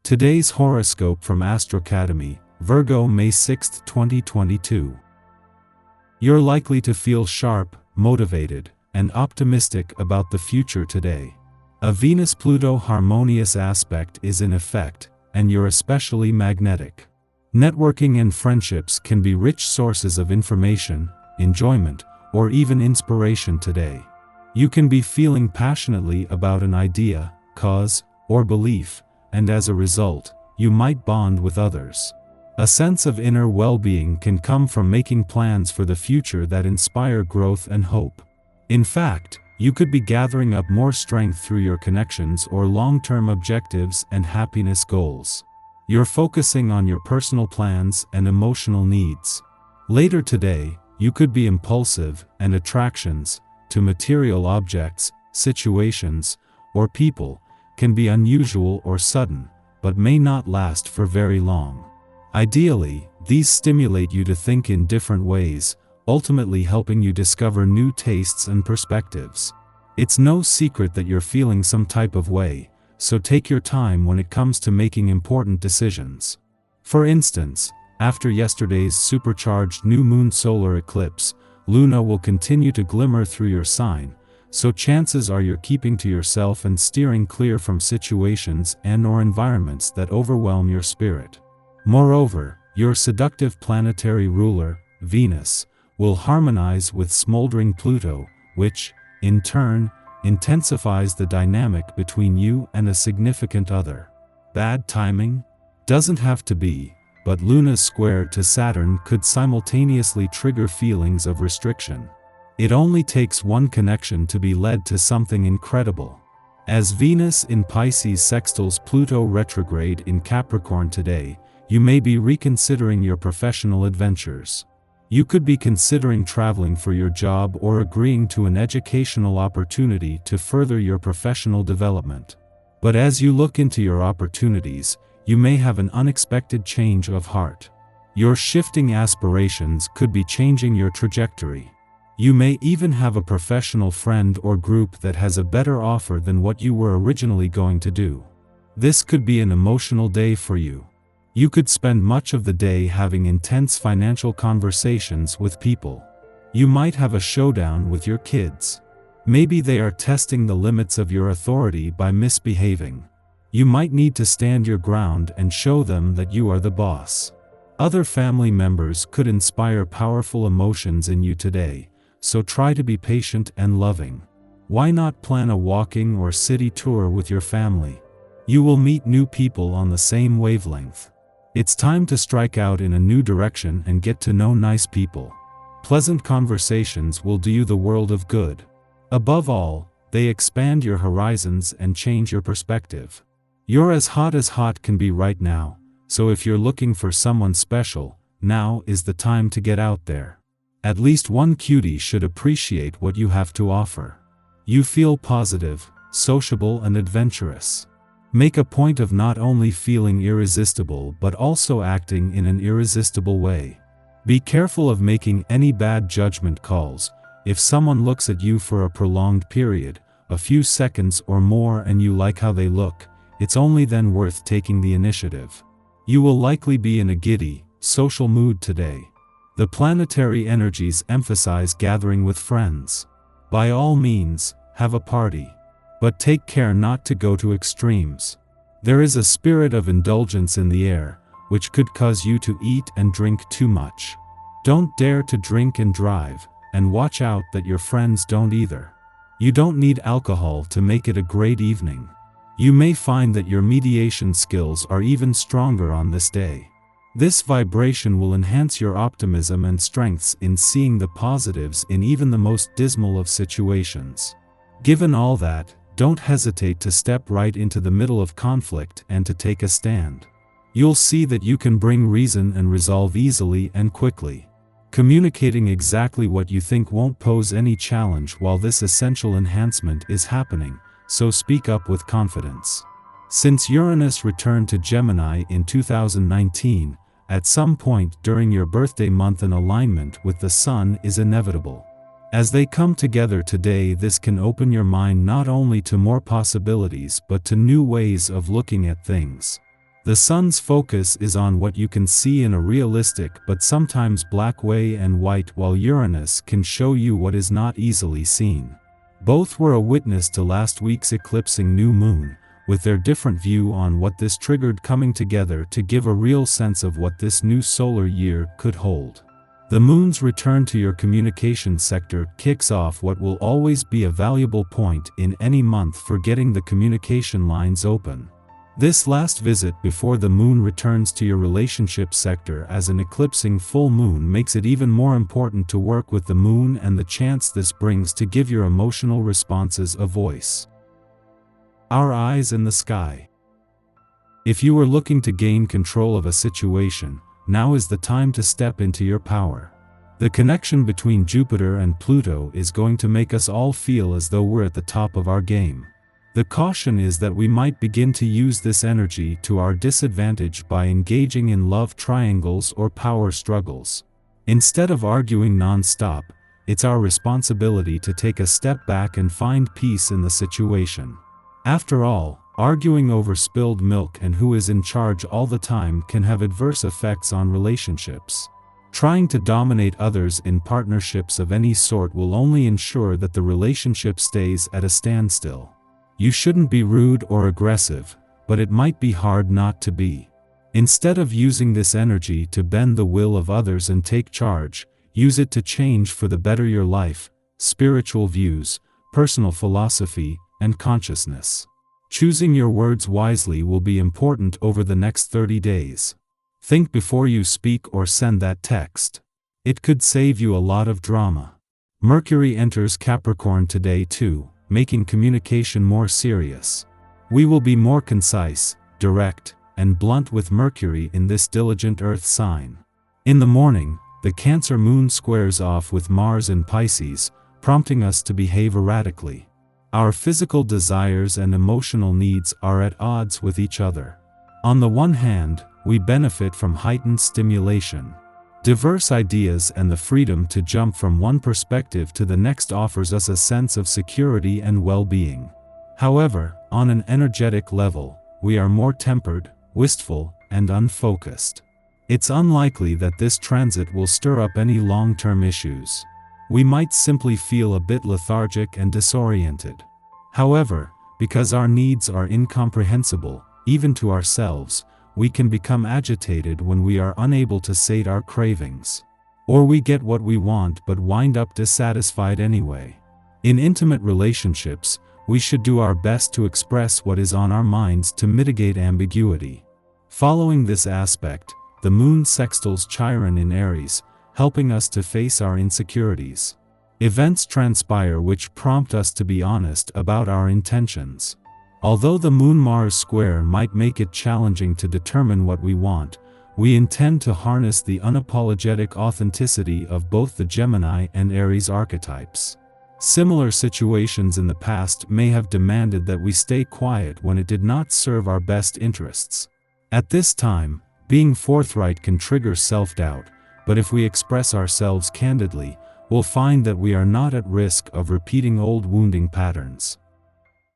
Today's horoscope from Astrocademy, Virgo May 6, 2022. You're likely to feel sharp, motivated, and optimistic about the future today. A Venus-Pluto harmonious aspect is in effect, and you're especially magnetic. Networking and friendships can be rich sources of information, enjoyment, or even inspiration today. You can be feeling passionately about an idea, cause, or belief, and as a result, you might bond with others. A sense of inner well-being can come from making plans for the future that inspire growth and hope. In fact, you could be gathering up more strength through your connections or long-term objectives and happiness goals. You're focusing on your personal plans and emotional needs. Later today, you could be impulsive, and attractions to material objects, situations, or people can be unusual or sudden, but may not last for very long. Ideally, these stimulate you to think in different ways, ultimately helping you discover new tastes and perspectives. It's no secret that you're feeling some type of way, so take your time when it comes to making important decisions. For instance, after yesterday's supercharged new moon solar eclipse, Luna will continue to glimmer through your sign, so chances are you're keeping to yourself and steering clear from situations and/or environments that overwhelm your spirit. Moreover, your seductive planetary ruler, Venus, will harmonize with smoldering Pluto, which, in turn, intensifies the dynamic between you and a significant other. Bad timing? Doesn't have to be, but Luna's square to Saturn could simultaneously trigger feelings of restriction. It only takes one connection to be led to something incredible. As Venus in Pisces sextiles Pluto retrograde in Capricorn today, you may be reconsidering your professional adventures. You could be considering traveling for your job or agreeing to an educational opportunity to further your professional development. But as you look into your opportunities, you may have an unexpected change of heart. Your shifting aspirations could be changing your trajectory. You may even have a professional friend or group that has a better offer than what you were originally going to do. This could be an emotional day for you. You could spend much of the day having intense financial conversations with people. You might have a showdown with your kids. Maybe they are testing the limits of your authority by misbehaving. You might need to stand your ground and show them that you are the boss. Other family members could inspire powerful emotions in you today, so try to be patient and loving. Why not plan a walking or city tour with your family? You will meet new people on the same wavelength. It's time to strike out in a new direction and get to know nice people. Pleasant conversations will do you the world of good. Above all, they expand your horizons and change your perspective. You're as hot can be right now, so if you're looking for someone special, now is the time to get out there. At least one cutie should appreciate what you have to offer. You feel positive, sociable, and adventurous. Make a point of not only feeling irresistible but also acting in an irresistible way. Be careful of making any bad judgment calls. If someone looks at you for a prolonged period, a few seconds or more, and you like how they look, it's only then worth taking the initiative. You will likely be in a giddy, social mood today. The planetary energies emphasize gathering with friends. By all means, have a party. But take care not to go to extremes. There is a spirit of indulgence in the air, which could cause you to eat and drink too much. Don't dare to drink and drive, and watch out that your friends don't either. You don't need alcohol to make it a great evening. You may find that your mediation skills are even stronger on this day. This vibration will enhance your optimism and strengths in seeing the positives in even the most dismal of situations. Given all that, don't hesitate to step right into the middle of conflict and to take a stand. You'll see that you can bring reason and resolve easily and quickly. Communicating exactly what you think won't pose any challenge while this essential enhancement is happening, so speak up with confidence. Since Uranus returned to Gemini in 2019, at some point during your birthday month an alignment with the Sun is inevitable. As they come together today, this can open your mind not only to more possibilities but to new ways of looking at things. The sun's focus is on what you can see in a realistic but sometimes black way and white, while Uranus can show you what is not easily seen. Both were a witness to last week's eclipsing new moon, with their different view on what this triggered coming together to give a real sense of what this new solar year could hold. The moon's return to your communication sector kicks off what will always be a valuable point in any month for getting the communication lines open. This last visit before the moon returns to your relationship sector as an eclipsing full moon makes it even more important to work with the moon and the chance this brings to give your emotional responses a voice. Our eyes in the sky. If you are looking to gain control of a situation, now is the time to step into your power. The connection between Jupiter and Pluto is going to make us all feel as though we're at the top of our game. The caution is that we might begin to use this energy to our disadvantage by engaging in love triangles or power struggles. Instead of arguing non-stop, it's our responsibility to take a step back and find peace in the situation. After all, arguing over spilled milk and who is in charge all the time can have adverse effects on relationships. Trying to dominate others in partnerships of any sort will only ensure that the relationship stays at a standstill. You shouldn't be rude or aggressive, but it might be hard not to be. Instead of using this energy to bend the will of others and take charge, use it to change for the better your life, spiritual views, personal philosophy, and consciousness. Choosing your words wisely will be important over the next 30 days. Think before you speak or send that text. It could save you a lot of drama. Mercury enters Capricorn today too, making communication more serious. We will be more concise, direct, and blunt with Mercury in this diligent Earth sign. In the morning, the Cancer moon squares off with Mars in Pisces, prompting us to behave erratically. Our physical desires and emotional needs are at odds with each other. On the one hand, we benefit from heightened stimulation. Diverse ideas and the freedom to jump from one perspective to the next offers us a sense of security and well-being. However, on an energetic level, we are more tempered, wistful, and unfocused. It's unlikely that this transit will stir up any long-term issues. We might simply feel a bit lethargic and disoriented. However, because our needs are incomprehensible, even to ourselves, we can become agitated when we are unable to sate our cravings. Or we get what we want but wind up dissatisfied anyway. In intimate relationships, we should do our best to express what is on our minds to mitigate ambiguity. Following this aspect, the moon sextiles Chiron in Aries, helping us to face our insecurities. Events transpire which prompt us to be honest about our intentions. Although the Moon-Mars square might make it challenging to determine what we want, we intend to harness the unapologetic authenticity of both the Gemini and Aries archetypes. Similar situations in the past may have demanded that we stay quiet when it did not serve our best interests. At this time, being forthright can trigger self-doubt, but if we express ourselves candidly, we'll find that we are not at risk of repeating old wounding patterns.